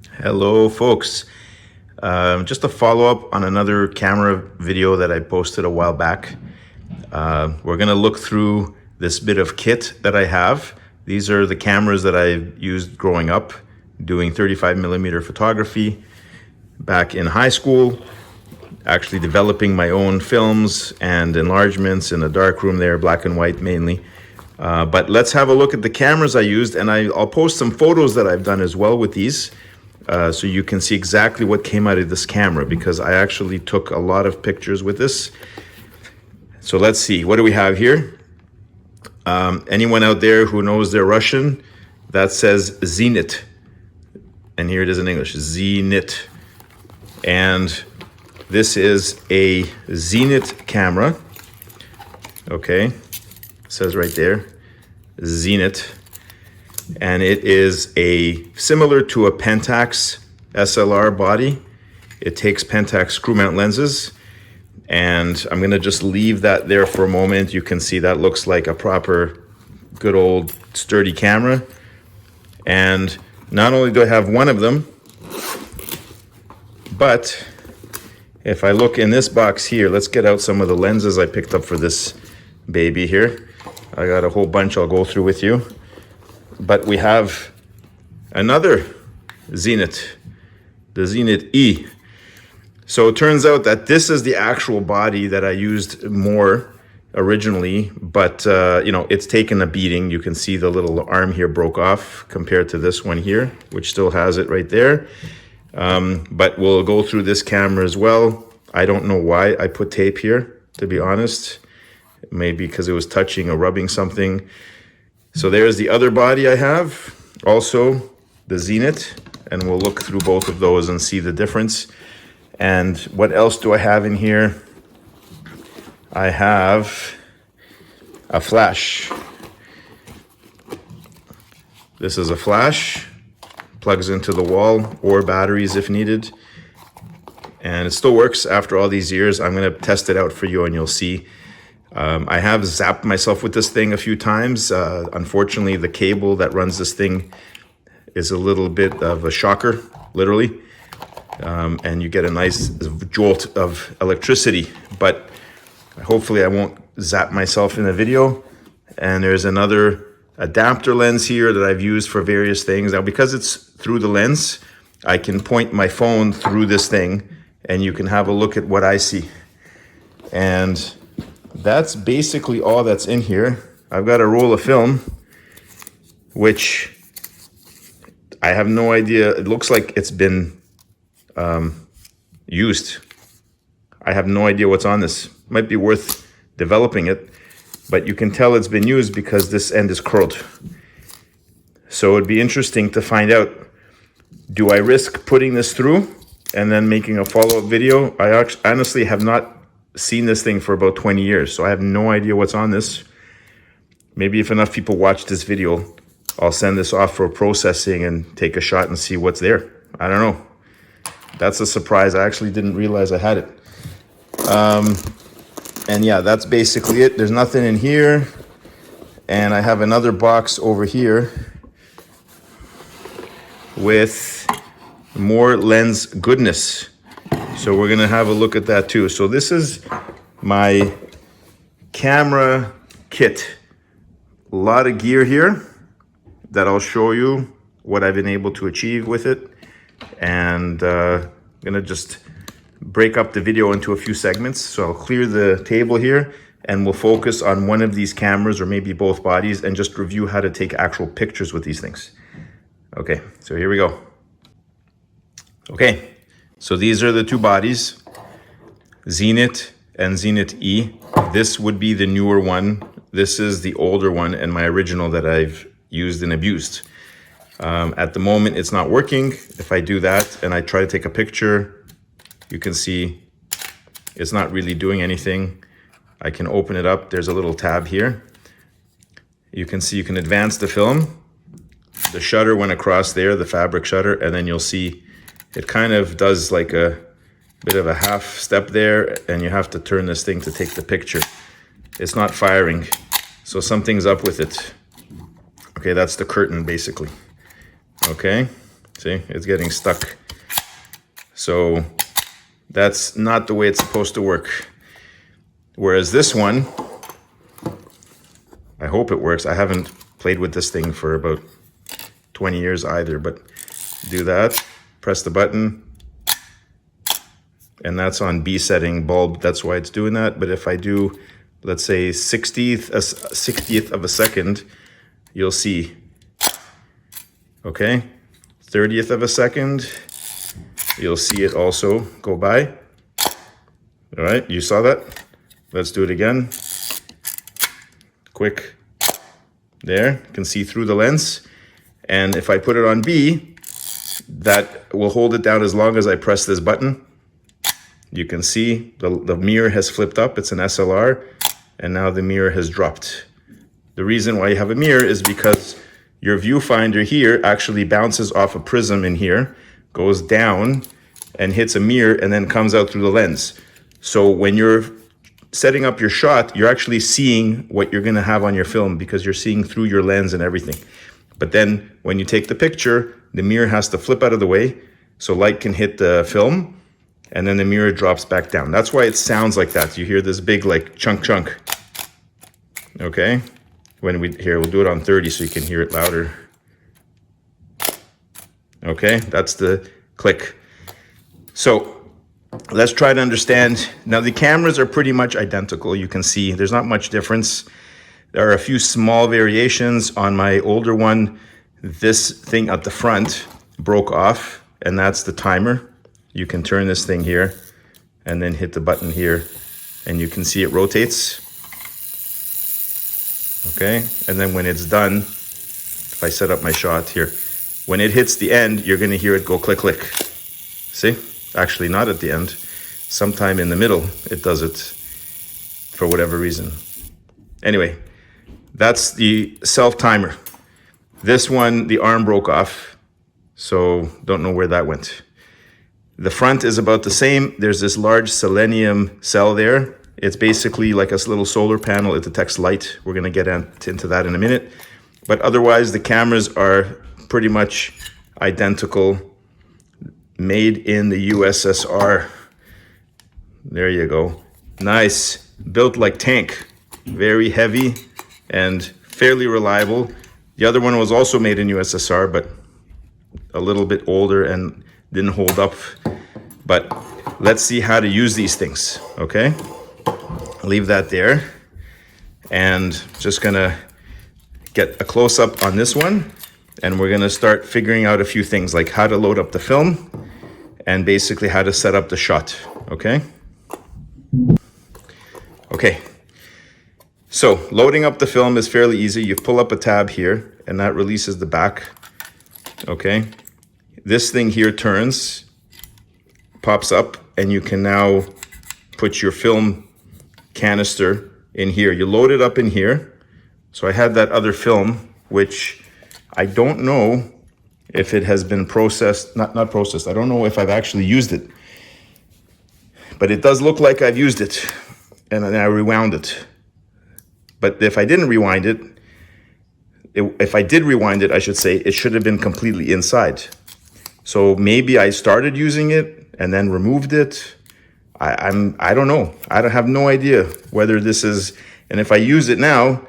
Hello folks, just a follow-up on another camera video that I posted a while back. We're going to look through this bit of kit that I have. These are the cameras that I used growing up doing 35mm photography back in high school, actually developing my own films and enlargements in a dark room there, black and white mainly. But let's have a look at the cameras I used, and I'll post some photos that I've done as well with these. So you can see exactly what came out of this camera, because I actually took a lot of pictures with this. So let's see, what do we have here? Anyone out there who knows their Russian, that says Zenit. And here it is in English, Zenit. And this is a Zenit camera. Okay, it says right there, Zenit. And it is similar to a Pentax SLR body. It takes Pentax screw mount lenses, and I'm gonna just leave that there for a moment. You can see that looks like a proper good old sturdy camera. And not only do I have one of them, but if I look in this box here, let's get out some of the lenses I picked up for this baby here. I got a whole bunch I'll go through with you. But we have another Zenit, the Zenit E. So it turns out that this is the actual body that I used more originally, but it's taken a beating. You can see the little arm here broke off compared to this one here, which still has it right there. But we'll go through this camera as well. I don't know why I put tape here, to be honest. Maybe because it was touching or rubbing something. So there's the other body I have, also the Zenit, and we'll look through both of those and see the difference. And what else do I have in here? I have a flash. This is a flash, plugs into the wall or batteries if needed. And it still works after all these years. I'm gonna test it out for you and you'll see. I have zapped myself with this thing a few times. Unfortunately, the cable that runs this thing is a little bit of a shocker, literally. And you get a nice jolt of electricity, but hopefully I won't zap myself in the video. And there's another adapter lens here that I've used for various things. Now, because it's through the lens, I can point my phone through this thing and you can have a look at what I see. And that's basically all that's in here. I've got a roll of film, which I have no idea. It looks like it's been used. I have no idea what's on this. Might be worth developing it, but you can tell it's been used because this end is curled. So it'd be interesting to find out, do I risk putting this through and then making a follow-up video? I honestly have not seen this thing for about 20 years, so I have no idea what's on this. Maybe if enough people watch this video, I'll send this off for processing and take a shot and see what's there. I don't know. That's a surprise. I actually didn't realize I had it. And yeah, that's basically it. There's nothing in here. And I have another box over here with more lens goodness. So we're gonna have a look at that too. So this is my camera kit. A lot of gear here that I'll show you what I've been able to achieve with it. And I'm gonna just break up the video into a few segments. So I'll clear the table here and we'll focus on one of these cameras or maybe both bodies and just review how to take actual pictures with these things. Okay, so here we go. Okay. So these are the two bodies, Zenit and Zenit E. This would be the newer one. This is the older one and my original that I've used and abused. At the moment, it's not working. If I do that and I try to take a picture, you can see it's not really doing anything. I can open it up. There's a little tab here. You can see you can advance the film. The shutter went across there, the fabric shutter, and then you'll see it kind of does like a bit of a half step there, and you have to turn this thing to take the picture. It's not firing, so something's up with it. Okay, that's the curtain basically. Okay, See, it's getting stuck. So that's not the way it's supposed to work. Whereas this one, I hope it works. I haven't played with this thing for about 20 years either, but do that, press the button, and that's on B setting bulb. That's why it's doing that. But if I do, let's say 60th of a second, you'll see, okay? 30th of a second, you'll see it also go by. All right, you saw that? Let's do it again. Quick. There, you can see through the lens. And if I put it on B, that will hold it down as long as I press this button. You can see the mirror has flipped up. It's an SLR, and now the mirror has dropped. The reason why you have a mirror is because your viewfinder here actually bounces off a prism in here, goes down and hits a mirror, and then comes out through the lens. So when you're setting up your shot, you're actually seeing what you're gonna have on your film because you're seeing through your lens and everything. But then when you take the picture, the mirror has to flip out of the way so light can hit the film, and then the mirror drops back down. That's why it sounds like that. You hear this big like chunk. Okay? We'll do it on 30 so you can hear it louder. Okay, that's the click. So let's try to understand. Now the cameras are pretty much identical. You can see there's not much difference. There are a few small variations. On my older one, this thing at the front broke off, and that's the timer. You can turn this thing here and then hit the button here, and you can see it rotates. Okay, and then when it's done, if I set up my shot here, when it hits the end, you're gonna hear it go click, click. See? Actually not at the end. Sometime in the middle, it does it for whatever reason. Anyway, that's the self timer. This one, the arm broke off, so don't know where that went. The front is about the same. There's this large selenium cell there. It's basically like a little solar panel. It detects light. We're gonna get into that in a minute. But otherwise, the cameras are pretty much identical, made in the USSR. There you go. Nice, built like tank, very heavy and fairly reliable. The other one was also made in USSR, but a little bit older and didn't hold up. But let's see how to use these things, okay? Leave that there. And just gonna get a close-up on this one, and we're gonna start figuring out a few things like how to load up the film and basically how to set up the shot, okay? Okay, so loading up the film is fairly easy. You pull up a tab here and that releases the back, okay? This thing here turns, pops up, and you can now put your film canister in here. You load it up in here. So I had that other film, which I don't know if it has been processed, not processed. I don't know if I've actually used it, but it does look like I've used it, and then I rewound it. But if I didn't rewind it, if I did rewind it, I should say, it should have been completely inside. So maybe I started using it and then removed it. I don't know. I don't have no idea whether this is, and if I use it now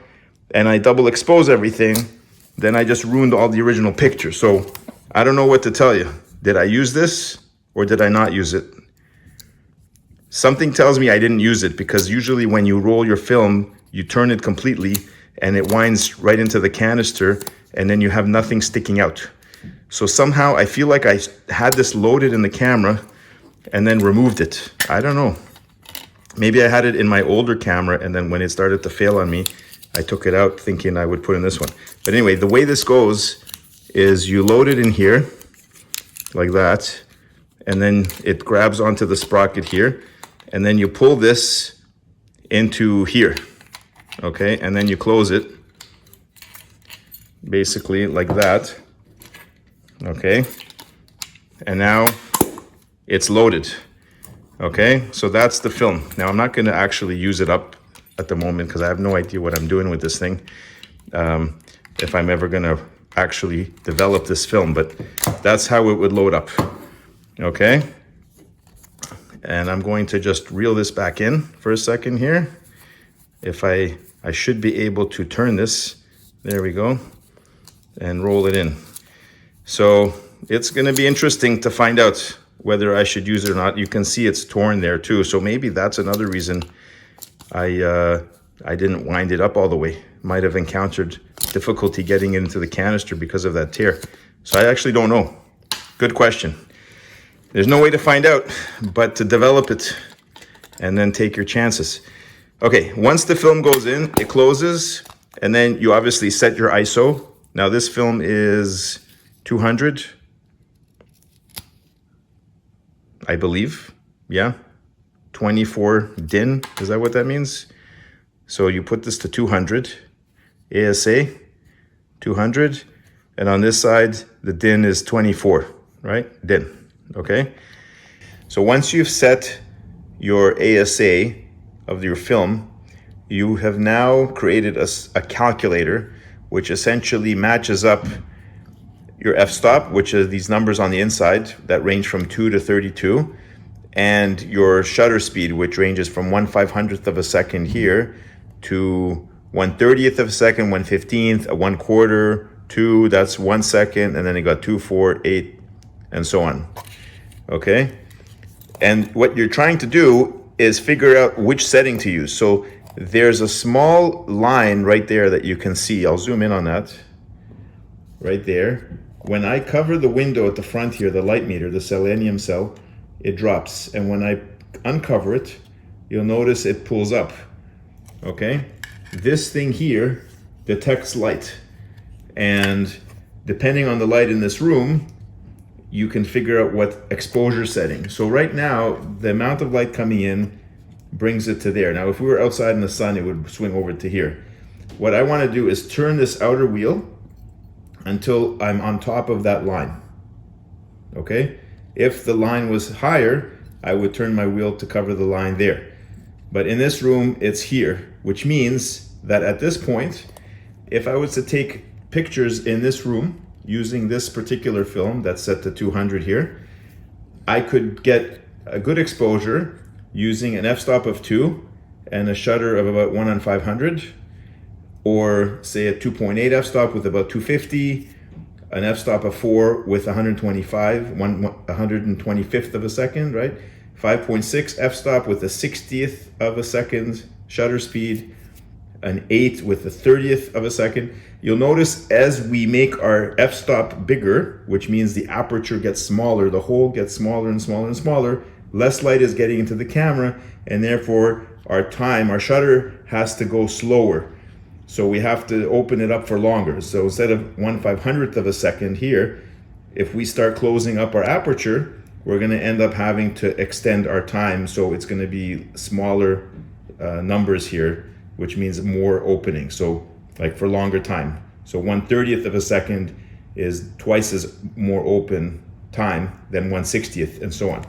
and I double expose everything, then I just ruined all the original picture. So I don't know what to tell you. Did I use this or did I not use it? Something tells me I didn't use it, because usually when you roll your film, you turn it completely and it winds right into the canister, and then you have nothing sticking out. So somehow I feel like I had this loaded in the camera and then removed it. I don't know. Maybe I had it in my older camera, and then when it started to fail on me, I took it out thinking I would put in this one. But anyway, the way this goes is you load it in here like that, and then it grabs onto the sprocket here, and then you pull this into here, okay? And then you close it basically like that, okay? And now it's loaded, okay? So that's the film. Now I'm not gonna actually use it up at the moment because I have no idea what I'm doing with this thing, if I'm ever gonna actually develop this film. But That's how it would load up. Okay. And I'm going to just reel this back in for a second here. If I should be able to turn this, there we go, and roll it in. So it's going to be interesting to find out whether I should use it or not. You can see it's torn there too. So maybe that's another reason I didn't wind it up all the way. Might have encountered difficulty getting it into the canister because of that tear. So I actually don't know. Good question. There's no way to find out but to develop it and then take your chances. Okay, once the film goes in, it closes, and then you obviously set your ISO. Now this film is 200, I believe. Yeah, 24 DIN, is that what that means? So you put this to 200, ASA, 200, and on this side, the DIN is 24, right? DIN. Okay, so once you've set your ASA of your film, you have now created a calculator which essentially matches up your f-stop, which are these numbers on the inside that range from 2 to 32, and your shutter speed, which ranges from 1/500th of a second here to 1/30th of a second, 1/15th, a 1/4, 2, that's 1 second, and then you got 2, 4, 8, and so on. Okay, and what you're trying to do is figure out which setting to use. So there's a small line right there that you can see. I'll zoom in on that right there. When I cover the window at the front here, the light meter, the selenium cell, it drops, and when I uncover it, you'll notice it pulls up. Okay, this thing here detects light, and depending on the light in this room, you can figure out what exposure setting. So right now, the amount of light coming in brings it to there. Now, if we were outside in the sun, it would swing over to here. What I want to do is turn this outer wheel until I'm on top of that line. Okay? If the line was higher, I would turn my wheel to cover the line there. But in this room, it's here, which means that at this point, if I was to take pictures in this room, using this particular film that's set to 200 here, I could get a good exposure using an f-stop of 2 and a shutter of about 1/500, or say a 2.8 f-stop with about 250, an f-stop of 4 with 125, 125th of a second, right? 5.6 f-stop with a 60th of a second shutter speed, an 8 with a 30th of a second. You'll notice as we make our f-stop bigger, which means the aperture gets smaller, the hole gets smaller and smaller and smaller, less light is getting into the camera, and therefore our shutter has to go slower. So we have to open it up for longer. So instead of 1/500th of a second here, if we start closing up our aperture, we're gonna end up having to extend our time. So it's gonna be smaller numbers here, which means more opening. So like for longer time. So 1/30th of a second is twice as more open time than 1/60th, and so on.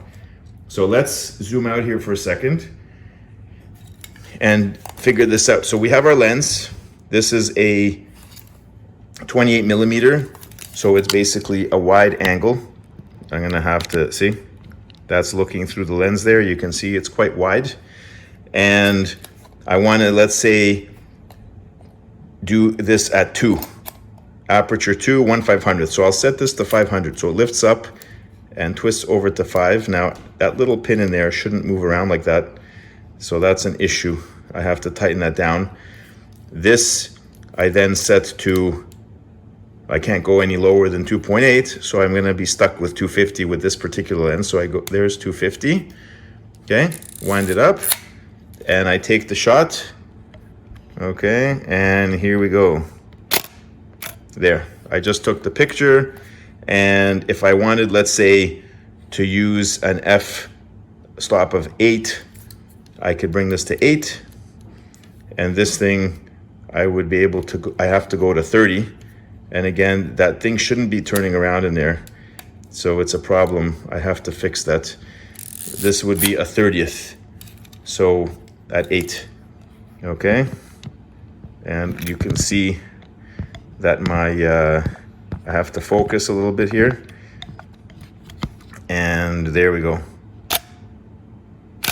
So let's zoom out here for a second and figure this out. So we have our lens. This is a 28 millimeter. So it's basically a wide angle. I'm gonna have to see, that's looking through the lens there. You can see it's quite wide. And I wanna, let's say, do this at 2, aperture 2, 1/500th. So I'll set this to 500. So it lifts up and twists over to 5. Now that little pin in there shouldn't move around like that. So that's an issue. I have to tighten that down. This I then set to, I can't go any lower than 2.8. So I'm gonna be stuck with 250 with this particular lens. So I go, there's 250. Okay, wind it up and I take the shot. Okay, and here we go. There, I just took the picture, and if I wanted, let's say, to use an f-stop of 8, I could bring this to 8, and this thing, I would be able to, I have to go to 30, and again, that thing shouldn't be turning around in there, so it's a problem. I have to fix that. This would be a 30th, so at 8, okay? And you can see that my, I have to focus a little bit here. And there we go.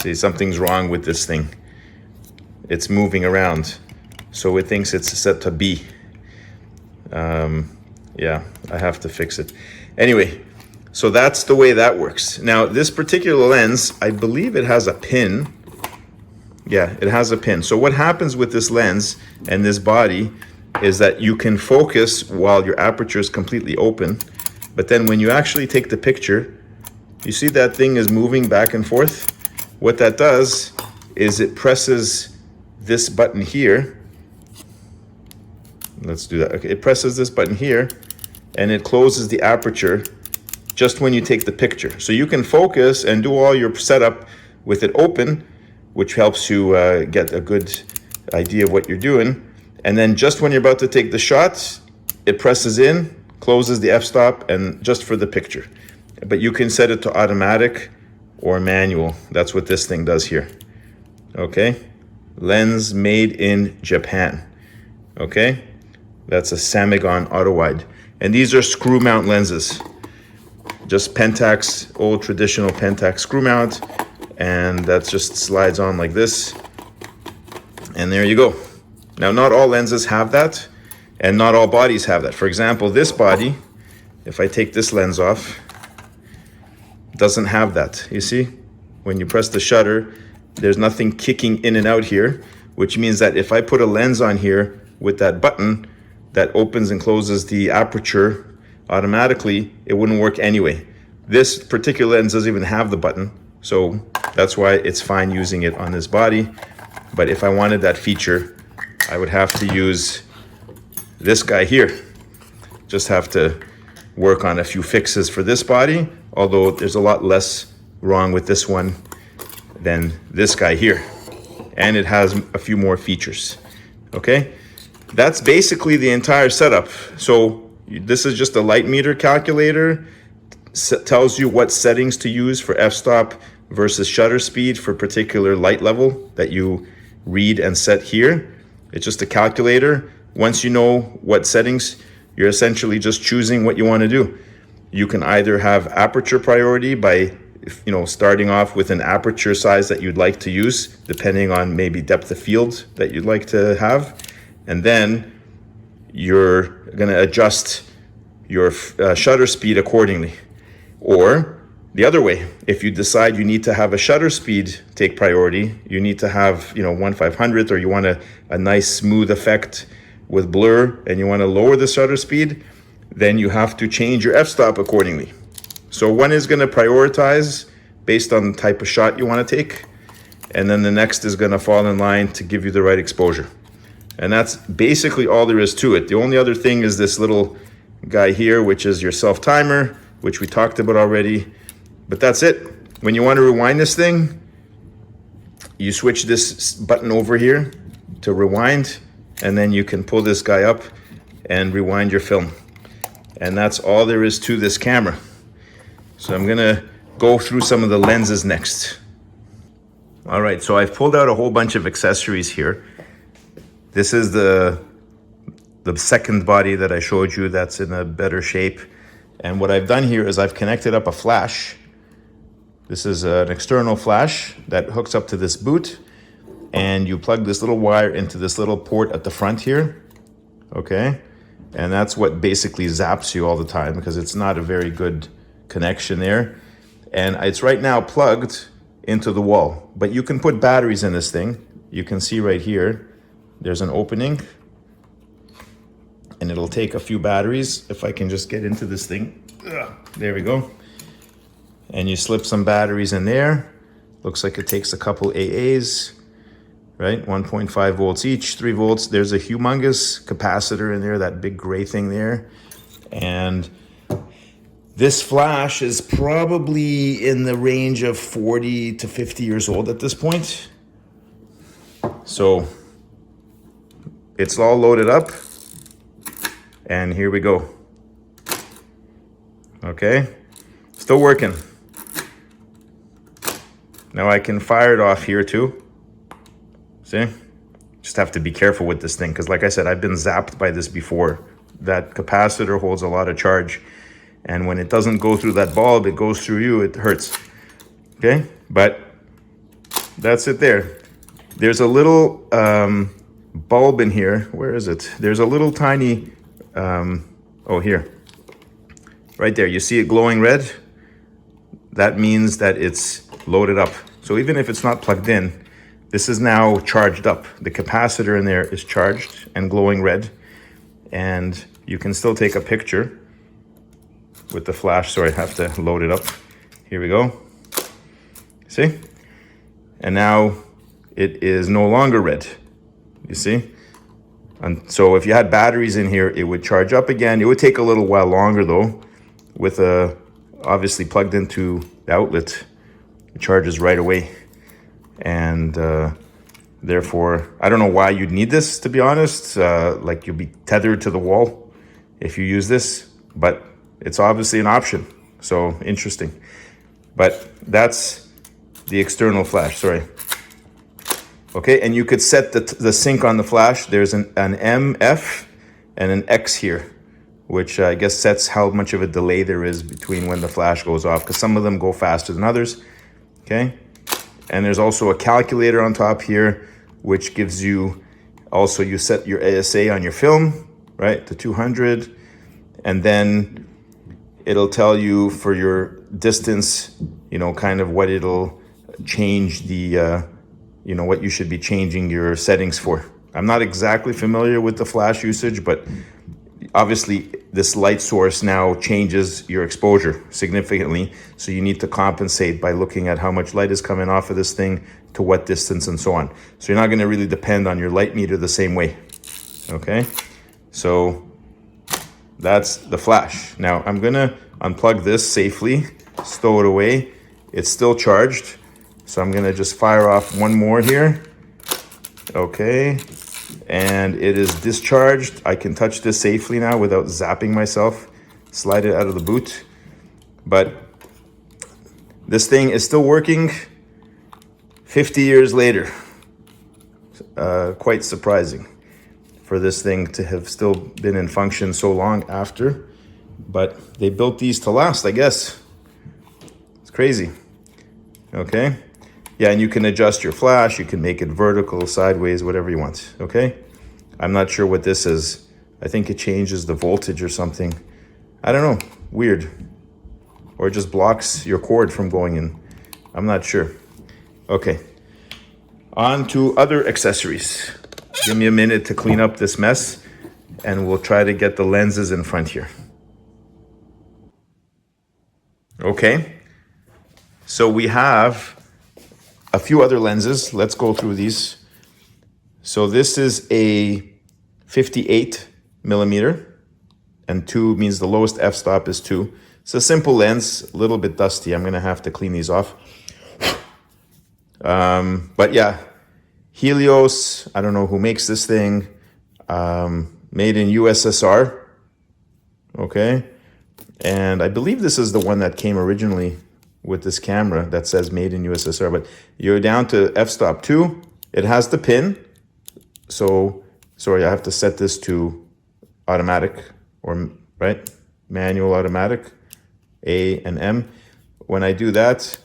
See, something's wrong with this thing. It's moving around. So it thinks it's set to B. Yeah, I have to fix it. Anyway, so that's the way that works. Now, this particular lens, I believe it has a pin. Yeah, it has a pin. So what happens with this lens and this body is that you can focus while your aperture is completely open. But then when you actually take the picture, you see that thing is moving back and forth. What that does is it presses this button here. Let's do that. Okay, it presses this button here and it closes the aperture just when you take the picture. So you can focus and do all your setup with it open, which helps you get a good idea of what you're doing. And then just when you're about to take the shot, it presses in, closes the f-stop, and just for the picture. But you can set it to automatic or manual. That's what this thing does here. Okay, lens made in Japan. Okay, that's a Samigon auto wide. And these are screw mount lenses. Just Pentax, old traditional Pentax screw mount. And that just slides on like this. And there you go. Now, not all lenses have that, and not all bodies have that. For example, this body, if I take this lens off, doesn't have that. You see, when you press the shutter, there's nothing kicking in and out here, which means that if I put a lens on here with that button that opens and closes the aperture automatically, it wouldn't work anyway. This particular lens doesn't even have the button, so that's why it's fine using it on this body. But if I wanted that feature, I would have to use this guy here. Just have to work on a few fixes for this body, although there's a lot less wrong with this one than this guy here. And it has a few more features. Okay, that's basically the entire setup. So this is just a light meter calculator. Tells you what settings to use for f-stop versus shutter speed for particular light level that you read and set here. It's just a calculator. Once you know what settings, you're essentially just choosing what you want to do. You can either have aperture priority by, starting off with an aperture size that you'd like to use, depending on maybe depth of field that you'd like to have. And then you're going to adjust your shutter speed accordingly. Or the other way, if you decide you need to have a shutter speed take priority, you need to have 1/500th, or you want a nice smooth effect with blur and you want to lower the shutter speed, then you have to change your f-stop accordingly. So one is going to prioritize based on the type of shot you want to take, and then the next is going to fall in line to give you the right exposure. And that's basically all there is to it. The only other thing is this little guy here, which is your self-timer, which we talked about already. But that's it. When you want to rewind this thing, you switch this button over here to rewind, and then you can pull this guy up and rewind your film. And that's all there is to this camera. So I'm gonna go through some of the lenses next. All right, so I've pulled out a whole bunch of accessories here. This is the second body that I showed you that's in a better shape. And what I've done here is I've connected up a flash. This is an external flash that hooks up to this boot, and you plug this little wire into this little port at the front here, okay? And that's what basically zaps you all the time, because it's not a very good connection there. And it's right now plugged into the wall, but you can put batteries in this thing. You can see right here, there's an opening, and it'll take a few batteries. If I can just get into this thing. There we go. And you slip some batteries in there. Looks like it takes a couple AAs, right? 1.5 volts each, 3 volts. There's a humongous capacitor in there, that big gray thing there. And this flash is probably in the range of 40 to 50 years old at this point. So it's all loaded up. And here we go. Okay, still working. Now I can fire it off here too. See? Just have to be careful with this thing, because like I said, I've been zapped by this before. That capacitor holds a lot of charge. And when it doesn't go through that bulb, it goes through you, it hurts. Okay, but that's it there. There's a little bulb in here. Where is it? There's a little tiny, oh, here. Right there, you see it glowing red? That means that it's loaded up. So even if it's not plugged in, this is now charged up. The capacitor in there is charged and glowing red. And you can still take a picture with the flash. Sorry, I have to load it up. Here we go. See? And now it is no longer red. You see? And so if you had batteries in here, it would charge up again. It would take a little while longer though. With a obviously plugged into the outlet, it charges right away. And therefore, I don't know why you'd need this, to be honest. Like you'll be tethered to the wall if you use this, but it's obviously an option. So interesting. But that's the external flash, sorry. Okay, and you could set the sync on the flash. There's an M, F, and an X here, which I guess sets how much of a delay there is between when the flash goes off, because some of them go faster than others, okay? And there's also a calculator on top here, which gives you, also you set your ASA on your film, right, to 200, and then it'll tell you for your distance, you know, kind of what it'll change the, you know, what you should be changing your settings for. I'm not exactly familiar with the flash usage, but obviously this light source now changes your exposure significantly. So you need to compensate by looking at how much light is coming off of this thing to what distance and so on. So you're not gonna really depend on your light meter the same way, okay? So that's the flash. Now I'm gonna unplug this safely, stow it away. It's still charged. So I'm gonna just fire off one more here. Okay, and it is discharged. I can touch this safely now without zapping myself. Slide it out of the boot. But this thing is still working 50 years later. Quite surprising for this thing to have still been in function so long after. But they built these to last, I guess. It's crazy. Okay. Yeah, and you can adjust your flash. You can make it vertical, sideways, whatever you want, okay? I'm not sure what this is. I think it changes the voltage or something. I don't know, weird. Or it just blocks your cord from going in. I'm not sure. Okay, on to other accessories. Give me a minute to clean up this mess and we'll try to get the lenses in front here. Okay, so we have a few other lenses. Let's go through these. So this is a 58 millimeter, and 2 means the lowest f-stop is 2. It's a simple lens, a little bit dusty. I'm gonna have to clean these off. But yeah, Helios, I don't know who makes this thing. Made in USSR, okay? And I believe this is the one that came originally with this camera that says made in USSR, but you're down to f-stop 2. It has the pin. So, sorry, I have to set this to automatic or, right? Manual automatic, A and M. When I do that,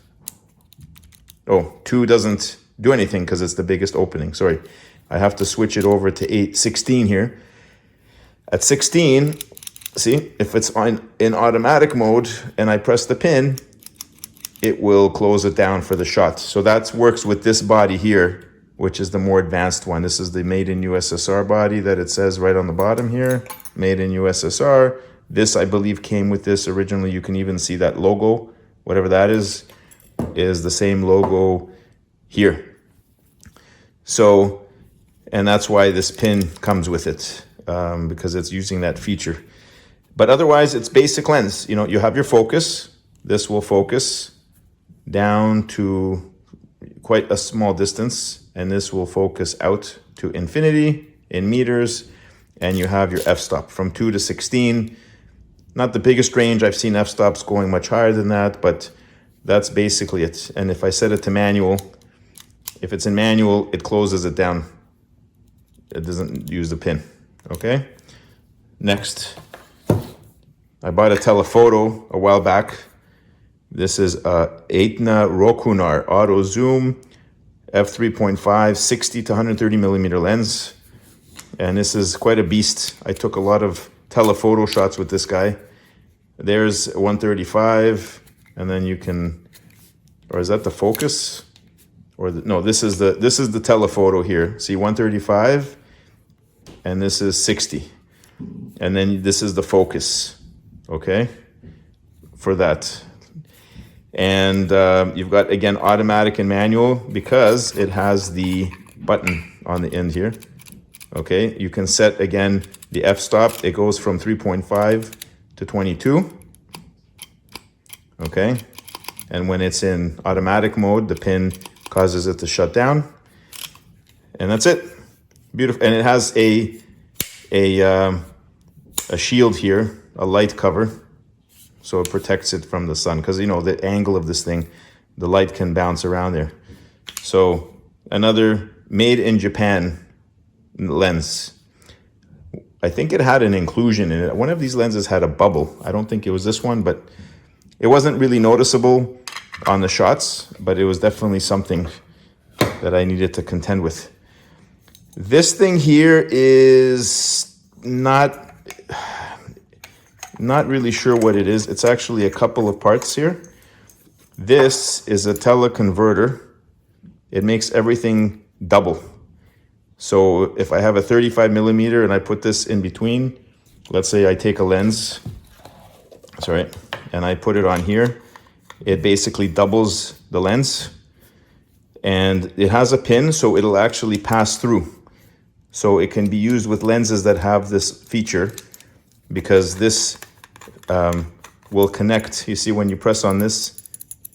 oh, 2 doesn't do anything because it's the biggest opening. Sorry, I have to switch it over to 16 here. At 16, see, if it's in automatic mode and I press the pin, it will close it down for the shot. So that works with this body here, which is the more advanced one. This is the made in USSR body that it says right on the bottom here, made in USSR. This, I believe, came with this originally. You can even see that logo, whatever that is the same logo here. So, and that's why this pin comes with it, because it's using that feature. But otherwise, it's basic lens. You know, you have your focus. This will focus down to quite a small distance, and this will focus out to infinity in meters, and you have your f-stop from 2 to 16. Not the biggest range. I've seen f-stops going much higher than that, but that's basically it. And if I set it to manual, if it's in manual, it closes it down. It doesn't use the pin, okay? Next, I bought a telephoto a while back. This is a Eitna Rokunar Auto Zoom f3.5 60 to 130 millimeter lens. And this is quite a beast. I took a lot of telephoto shots with this guy. There's 135, and then you can, or is that the focus? Or no, this is the telephoto here. See, 135, and this is 60. And then this is the focus, okay, for that. And you've got, again, automatic and manual because it has the button on the end here. Okay, you can set, again, the f-stop. It goes from 3.5 to 22. Okay, and when it's in automatic mode, the pin causes it to shut down. And that's it. Beautiful. And it has a shield here, a light cover, so it protects it from the sun, because you know the angle of this thing, the light can bounce around there. So another made in Japan lens. I think it had an inclusion in it. One of these lenses had a bubble. I don't think it was this one, but it wasn't really noticeable on the shots, but it was definitely something that I needed to contend with. This thing here is not really sure what it is. It's actually a couple of parts here. This is a teleconverter. It makes everything double. So if I have a 35 millimeter and I put this in between, let's say I take a lens, sorry, and I put it on here, it basically doubles the lens. And it has a pin, so it'll actually pass through. So it can be used with lenses that have this feature, because this will connect. You see, when you press on this,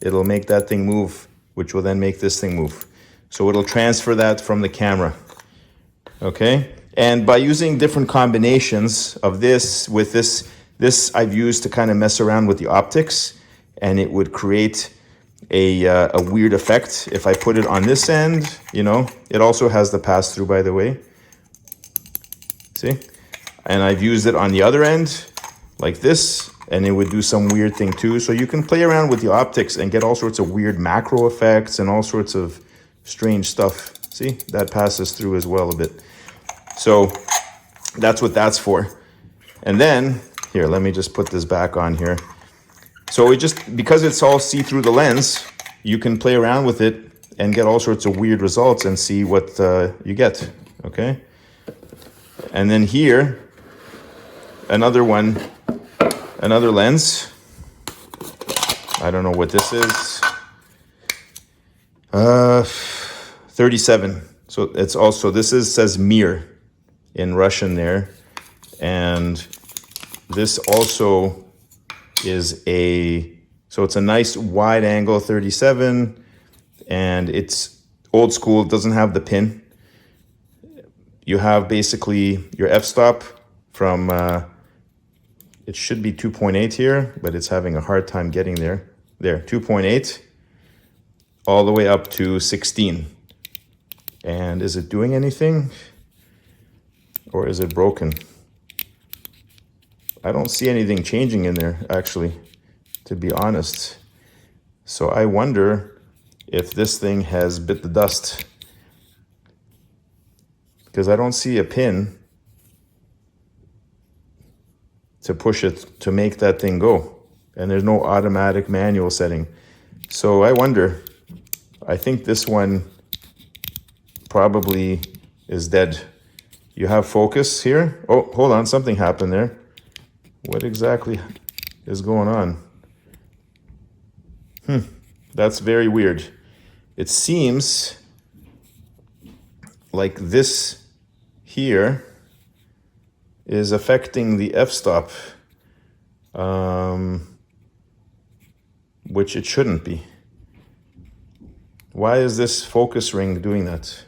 it'll make that thing move, which will then make this thing move. So it'll transfer that from the camera. Okay, and by using different combinations of this with this I've used to kind of mess around with the optics, and it would create a weird effect. If I put it on this end, you know, it also has the pass through, by the way. See, and I've used it on the other end like this, and it would do some weird thing too. So you can play around with the optics and get all sorts of weird macro effects and all sorts of strange stuff. See, that passes through as well a bit. So that's what that's for. And then, here, let me just put this back on here. So it just, because it's all see through the lens, you can play around with it and get all sorts of weird results and see what you get, okay? And then here, another one, another lens. I don't know what this is. 37. So it's also, says Mir in Russian there. And this also is so it's a nice wide angle 37, and it's old school. It doesn't have the pin. You have basically your f-stop from, it should be 2.8 here, but it's having a hard time getting there. There, 2.8, all the way up to 16. And is it doing anything? Or is it broken? I don't see anything changing in there, actually, to be honest. So I wonder if this thing has bit the dust, because I don't see a pin to push it to make that thing go. And there's no automatic manual setting. So I wonder, I think this one probably is dead. You have focus here. Oh, hold on, something happened there. What exactly is going on? That's very weird. It seems like this here is affecting the f-stop, which it shouldn't be. Why is this focus ring doing that?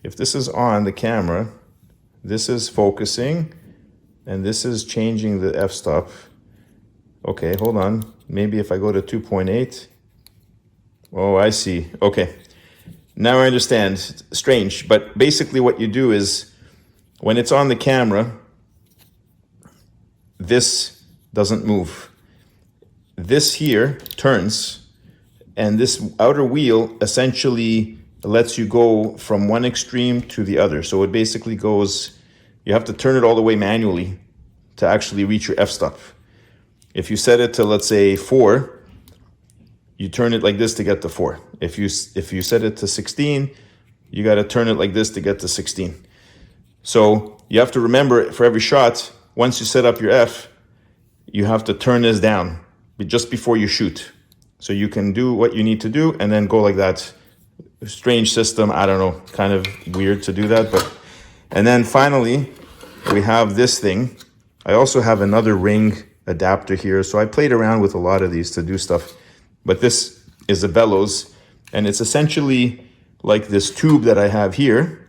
If this is on the camera, this is focusing, and this is changing the f-stop. Okay, hold on. Maybe if I go to 2.8. Oh, I see. Okay. Now I understand. Strange. But basically what you do is, when it's on the camera, this doesn't move. This here turns, and this outer wheel essentially lets you go from one extreme to the other. So it basically goes, you have to turn it all the way manually to actually reach your f-stop. If you set it to, let's say, 4, you turn it like this to get to 4. If you set it to 16, you got to turn it like this to get to 16. So you have to remember, for every shot, once you set up your F, you have to turn this down just before you shoot. So you can do what you need to do and then go like that. Strange system, I don't know, kind of weird to do that. And then finally, we have this thing. I also have another ring adapter here. So I played around with a lot of these to do stuff. But this is a bellows, and it's essentially like this tube that I have here,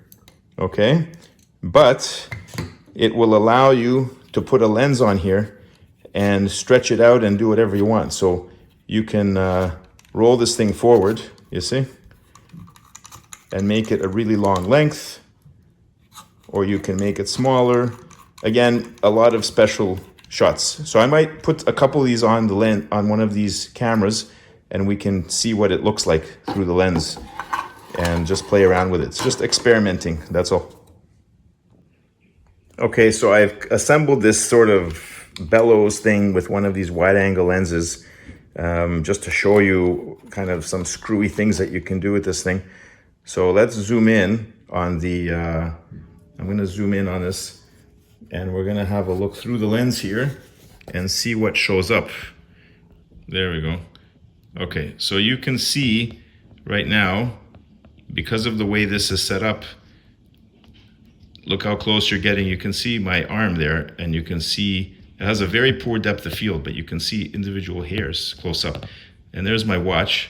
okay? But it will allow you to put a lens on here and stretch it out and do whatever you want. So you can roll this thing forward, you see, and make it a really long length, or you can make it smaller. Again, a lot of special shots. So I might put a couple of these on the lens, on one of these cameras, and we can see what it looks like through the lens and just play around with it. It's just experimenting, that's all. Okay, so I've assembled this sort of bellows thing with one of these wide angle lenses, just to show you kind of some screwy things that you can do with this thing. So let's zoom in on the, I'm gonna zoom in on this, and we're gonna have a look through the lens here and see what shows up. There we go. Okay, so you can see right now, because of the way this is set up, look how close you're getting. You can see my arm there, and you can see it has a very poor depth of field, but you can see individual hairs close up. And there's my watch.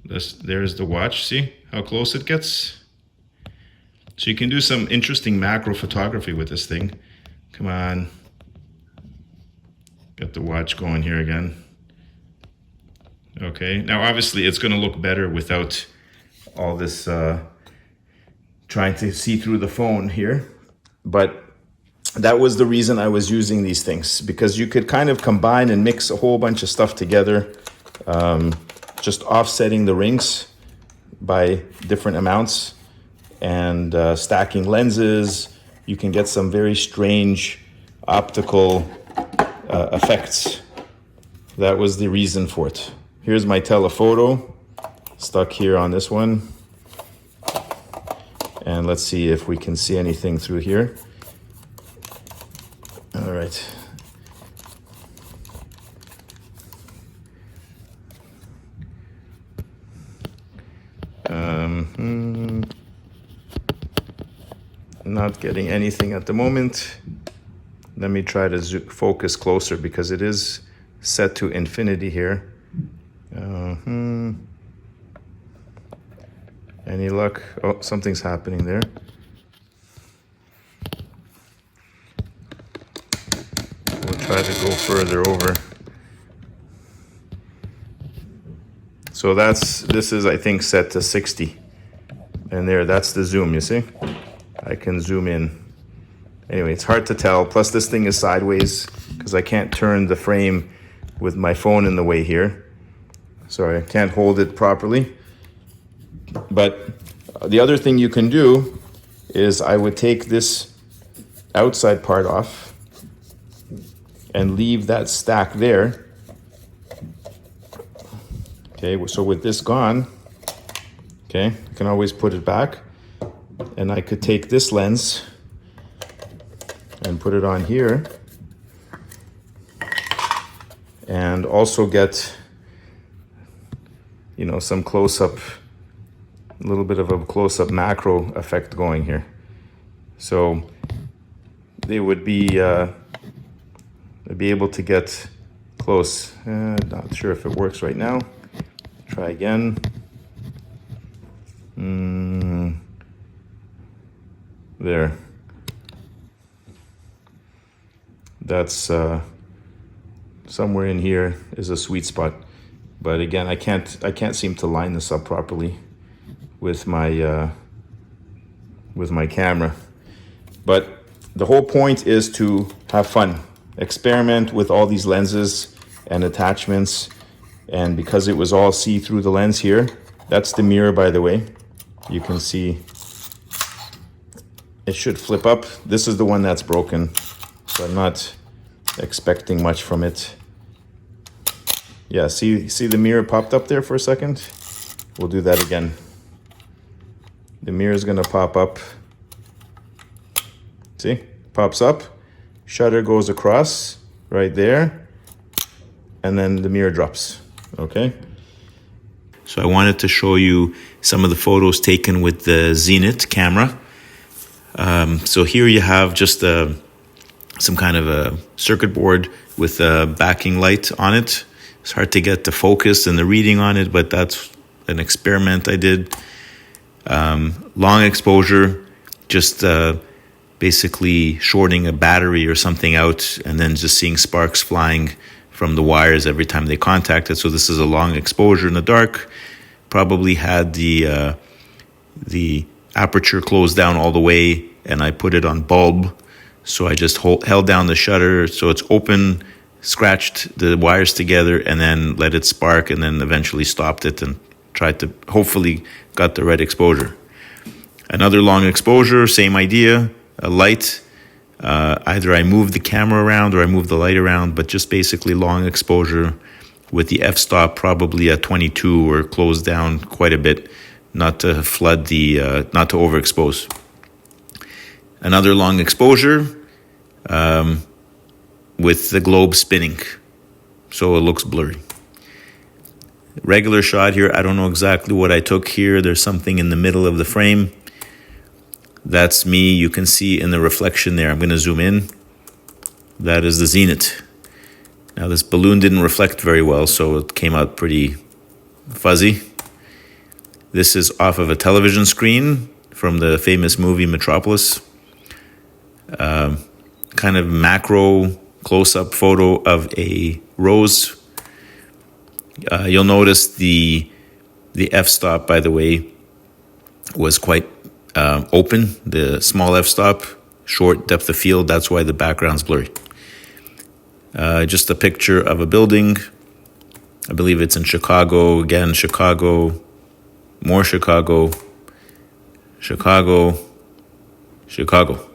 There's the watch. See how close it gets? So you can do some interesting macro photography with this thing. Come on. Get the watch going here again. Okay, now obviously it's going to look better without all this trying to see through the phone here. But that was the reason I was using these things, because you could kind of combine and mix a whole bunch of stuff together, just offsetting the rings by different amounts and stacking lenses. You can get some very strange optical effects. That was the reason for it. Here's my telephoto stuck here on this one. And let's see if we can see anything through here. All right. Not getting anything at the moment. Let me try to focus closer because it is set to infinity here. Any luck? Oh, something's happening there. We'll try to go further over. So this is, I think, set to 60. And there, that's the zoom, you see? I can zoom in. Anyway, it's hard to tell. Plus this thing is sideways because I can't turn the frame with my phone in the way here. Sorry, I can't hold it properly. But the other thing you can do is I would take this outside part off and leave that stack there. Okay, so with this gone, okay, I can always put it back, and I could take this lens and put it on here and also get, you know, some close-up, a little bit of a close-up macro effect going here. So they would be able to get close. Not sure if it works right now. Try again. There. That's somewhere in here is a sweet spot. But again, I can't seem to line this up properly with my camera. But The whole point is to have fun, experiment with all these lenses and attachments. And because it was all see through the lens here, that's the mirror, by the way. You can see it should flip up. This is the one that's broken, so I'm not expecting much from it. Yeah, see the mirror popped up there for a second? We'll do that again. The mirror is gonna pop up. See, pops up, shutter goes across right there, and then the mirror drops, okay? So I wanted to show you some of the photos taken with the Zenith camera. So here you have just some kind of a circuit board with a backing light on it. It's hard to get the focus and the reading on it, but that's an experiment I did. Long exposure, just basically shorting a battery or something out and then just seeing sparks flying from the wires every time they contact it. So this is a long exposure in the dark. Probably had the aperture closed down all the way, and I put it on bulb. So I just held down the shutter so it's open, scratched the wires together, and then let it spark, and then eventually stopped it and tried to hopefully got the right exposure. Another long exposure, same idea, a light. Either I moved the camera around or I moved the light around, but just basically long exposure with the f-stop probably at 22 or closed down quite a bit, not to flood not to overexpose. Another long exposure with the globe spinning, so it looks blurry. Regular shot here, I don't know exactly what I took here. There's something in the middle of the frame. That's me. You can see in the reflection there. I'm going to zoom in. That is the Zenith. Now this balloon didn't reflect very well, so it came out pretty fuzzy. This is off of a television screen from the famous movie Metropolis. Kind of macro close-up photo of a rose. You'll notice the f-stop, by the way, was quite open. The small f-stop, short depth of field, that's why the background's blurry. Just a picture of a building. I believe it's in Chicago. Again, Chicago, more Chicago, Chicago, Chicago.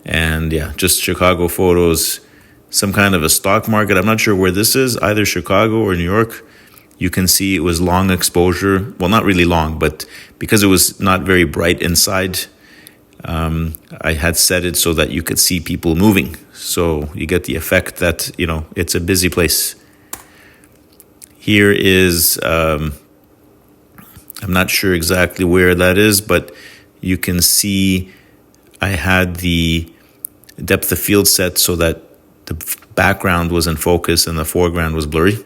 And yeah, just Chicago photos. Some kind of a stock market. I'm not sure where this is, either Chicago or New York. You can see it was long exposure. Well, not really long, but because it was not very bright inside, I had set it so that you could see people moving. So you get the effect that, it's a busy place. Here is, I'm not sure exactly where that is, but you can see I had the depth of field set so that the background was in focus and the foreground was blurry.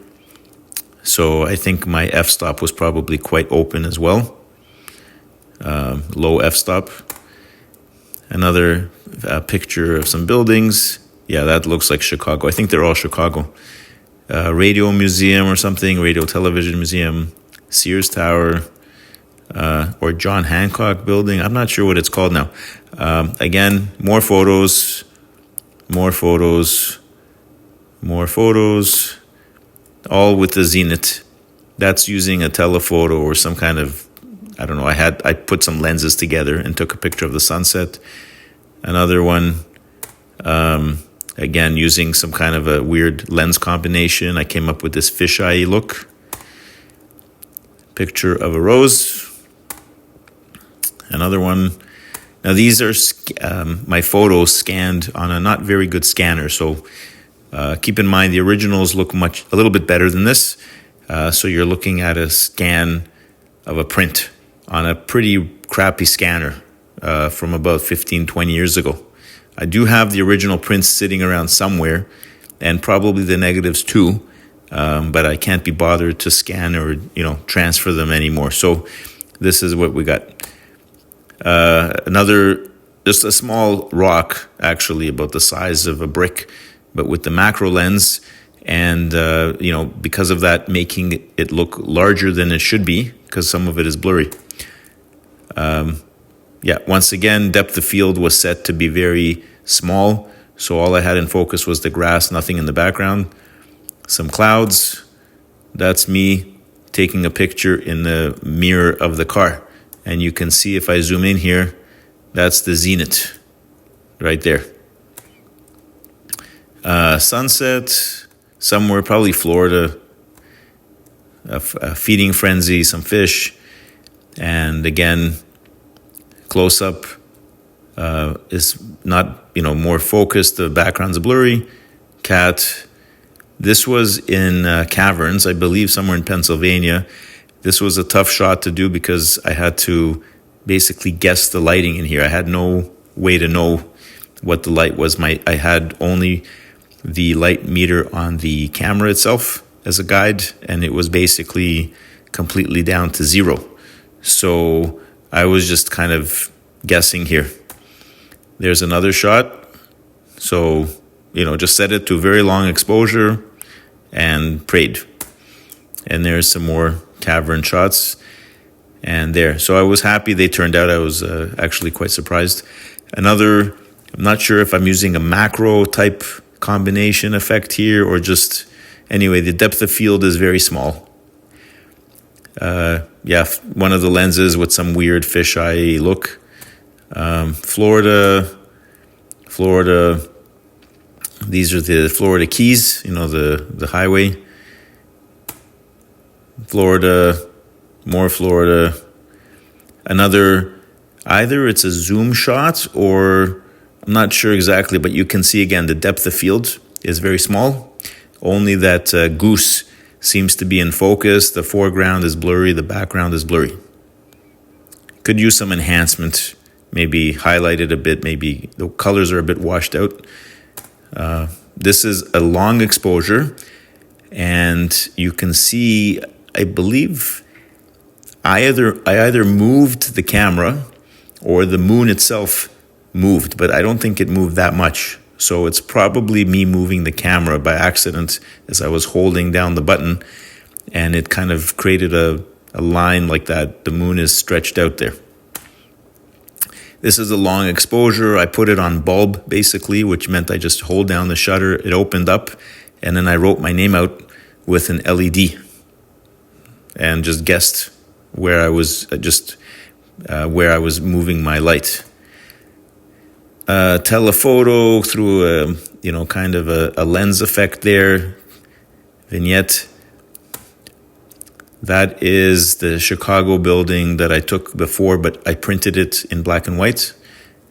So I think my f-stop was probably quite open as well. Low f-stop. Another picture of some buildings. Yeah, that looks like Chicago. I think they're all Chicago. Radio museum or something, radio television museum, Sears Tower, or John Hancock building. I'm not sure what it's called now. Again, more photos, all with the Zenith. That's using a telephoto or some kind of, I don't know, I put some lenses together and took a picture of the sunset. Another one, again, using some kind of a weird lens combination. I came up with this fisheye look. Picture of a rose. Another one. Now these are my photos scanned on a not very good scanner, so keep in mind the originals look a little bit better than this. So you're looking at a scan of a print on a pretty crappy scanner from about 15, 20 years ago. I do have the original prints sitting around somewhere, and probably the negatives too, but I can't be bothered to scan or transfer them anymore. So this is what we got. Another, just a small rock, actually about the size of a brick, but with the macro lens, and because of that, making it look larger than it should be, because some of it is blurry. yeah, once again, depth of field was set to be very small. So all I had in focus was the grass, nothing in the background. Some clouds. That's me taking a picture in the mirror of the car. And you can see if I zoom in here, that's the zenith right there. Sunset, somewhere, probably Florida. A feeding frenzy, some fish. And again, close up is not, more focused. The background's blurry. Cat. This was in caverns, I believe, somewhere in Pennsylvania. This was a tough shot to do because I had to basically guess the lighting in here. I had no way to know what the light was. I had only the light meter on the camera itself as a guide, and it was basically completely down to 0. So I was just kind of guessing here. There's another shot. So, just set it to very long exposure and prayed. And there's some more cavern shots. And there. So I was happy they turned out. I was actually quite surprised. I'm not sure if I'm using a macro type combination effect here or just, anyway, the depth of field is very small. One of the lenses with some weird fisheye look. Florida. These are the Florida Keys, the highway. Florida, more Florida. Another, either it's a zoom shot or I'm not sure exactly, but you can see again the depth of field is very small. Only that goose seems to be in focus. The foreground is blurry, the background is blurry. Could use some enhancement, maybe highlight it a bit, maybe the colors are a bit washed out. This is a long exposure, and you can see, I believe, I either moved the camera or the moon itself moved, but I don't think it moved that much. So it's probably me moving the camera by accident as I was holding down the button, and it kind of created a line like that. The moon is stretched out there. This is a long exposure. I put it on bulb, basically, which meant I just hold down the shutter. It opened up, and then I wrote my name out with an LED and just guessed where I was moving my light. Telephoto through kind of a lens effect there. Vignette. That is the Chicago building that I took before, but I printed it in black and white,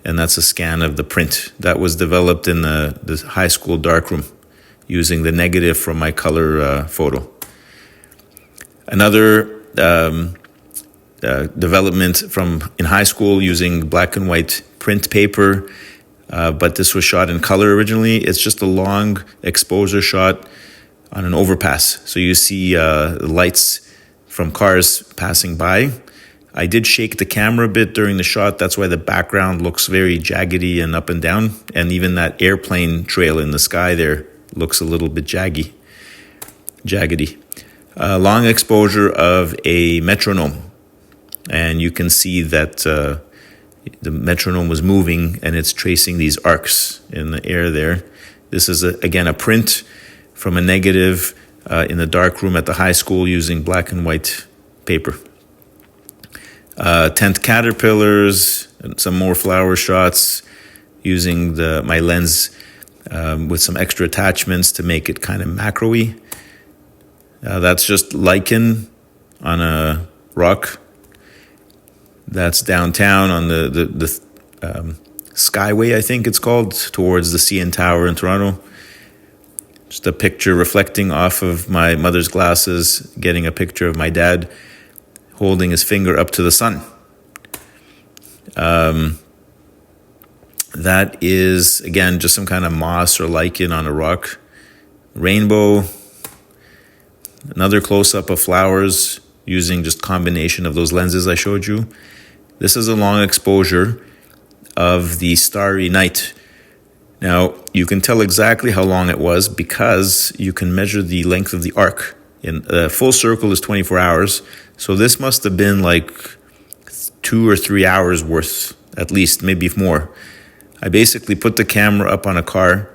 and that's a scan of the print. That was developed in the high school darkroom using the negative from my color photo. Another development from in high school using black and white print paper, but this was shot in color originally. It's just a long exposure shot on an overpass. So you see lights from cars passing by. I did shake the camera a bit during the shot. That's why the background looks very jaggedy and up and down. And even that airplane trail in the sky there looks a little bit jaggedy. Long exposure of a metronome. And you can see that the metronome was moving and it's tracing these arcs in the air there. This is, again, a print from a negative in the dark room at the high school using black and white paper. Tent caterpillars, and some more flower shots using my lens with some extra attachments to make it kind of macro-y. That's just lichen on a rock. That's downtown on the Skyway, I think it's called, towards the CN Tower in Toronto. Just a picture reflecting off of my mother's glasses, getting a picture of my dad holding his finger up to the sun. That is, again, just some kind of moss or lichen on a rock. Rainbow. Another close-up of flowers using just combination of those lenses I showed you. This is a long exposure of the starry night. Now, you can tell exactly how long it was because you can measure the length of the arc. A full circle is 24 hours, so this must have been like 2 or 3 hours worth at least, maybe more. I basically put the camera up on a car,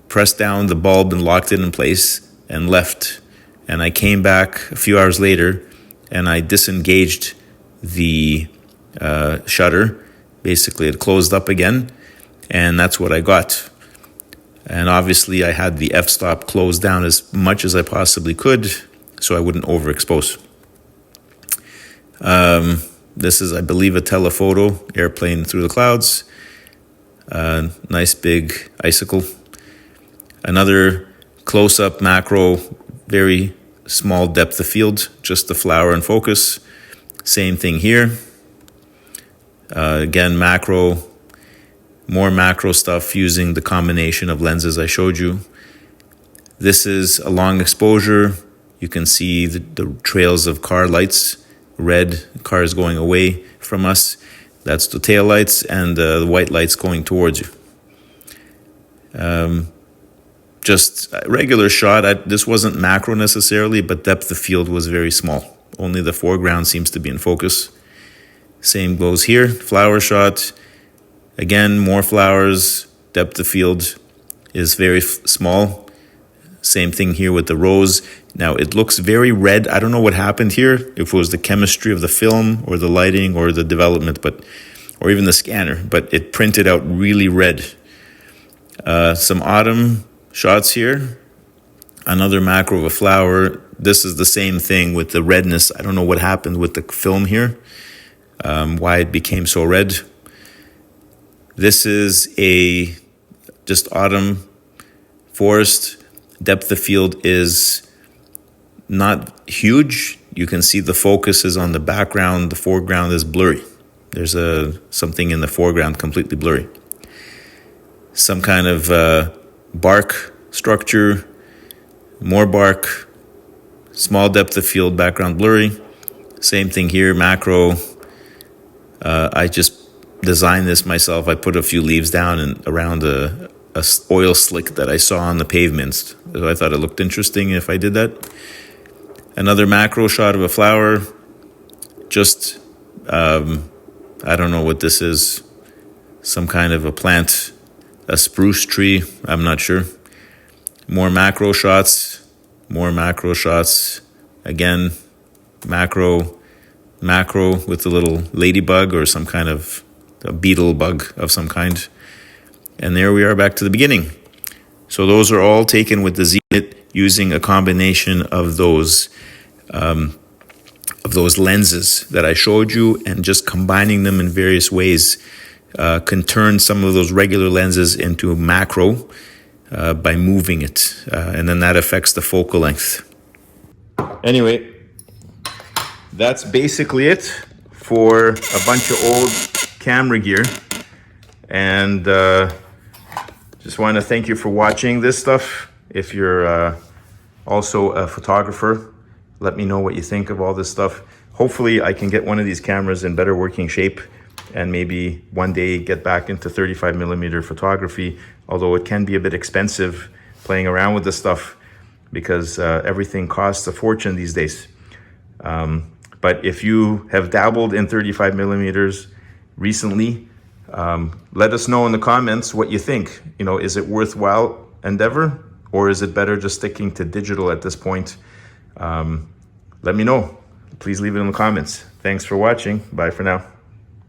pressed down the bulb and locked it in place and left. And I came back a few hours later and I disengaged the shutter. Basically, it closed up again, and that's what I got. And obviously, I had the f-stop closed down as much as I possibly could so I wouldn't overexpose. This is, I believe, a telephoto airplane through the clouds. Nice big icicle. Another close-up macro, very small depth of field, just the flower in focus. Same thing here. Again, macro, more macro stuff using the combination of lenses I showed you. This is a long exposure. You can see the trails of car lights, red cars going away from us. That's the tail lights, and the white lights going towards you. Just a regular shot. This wasn't macro necessarily, but depth of field was very small. Only the foreground seems to be in focus. Same goes here, flower shot. Again, more flowers, depth of field is very small. Same thing here with the rose. Now it looks very red. I don't know what happened here, if it was the chemistry of the film or the lighting or the development, or even the scanner, but it printed out really red. Some autumn shots here. Another macro of a flower. This is the same thing with the redness. I don't know what happened with the film here. Why it became so red. This is just autumn forest. Depth of field is not huge. You can see the focus is on the background. The foreground is blurry. There's something in the foreground completely blurry. Some kind of bark structure, more bark, small depth of field, background blurry. Same thing here, macro. I just designed this myself. I put a few leaves down and around a oil slick that I saw on the pavements. So I thought it looked interesting if I did that. Another macro shot of a flower. Just, I don't know what this is. Some kind of a plant, a spruce tree. I'm not sure. More macro shots. Again, macro with a little ladybug or some kind of a beetle bug of some kind. And there we are back to the beginning. So those are all taken with the Zenit using a combination of those lenses that I showed you, and just combining them in various ways can turn some of those regular lenses into macro by moving it. And then that affects the focal length. Anyway, that's basically it for a bunch of old camera gear. And just want to thank you for watching this stuff. If you're also a photographer, let me know what you think of all this stuff. Hopefully I can get one of these cameras in better working shape and maybe one day get back into 35mm photography, although it can be a bit expensive playing around with this stuff because everything costs a fortune these days. But if you have dabbled in 35mm recently, let us know in the comments what you think. You know, is it worthwhile endeavor, or is it better just sticking to digital at this point? Let me know. Please leave it in the comments. Thanks for watching. Bye for now.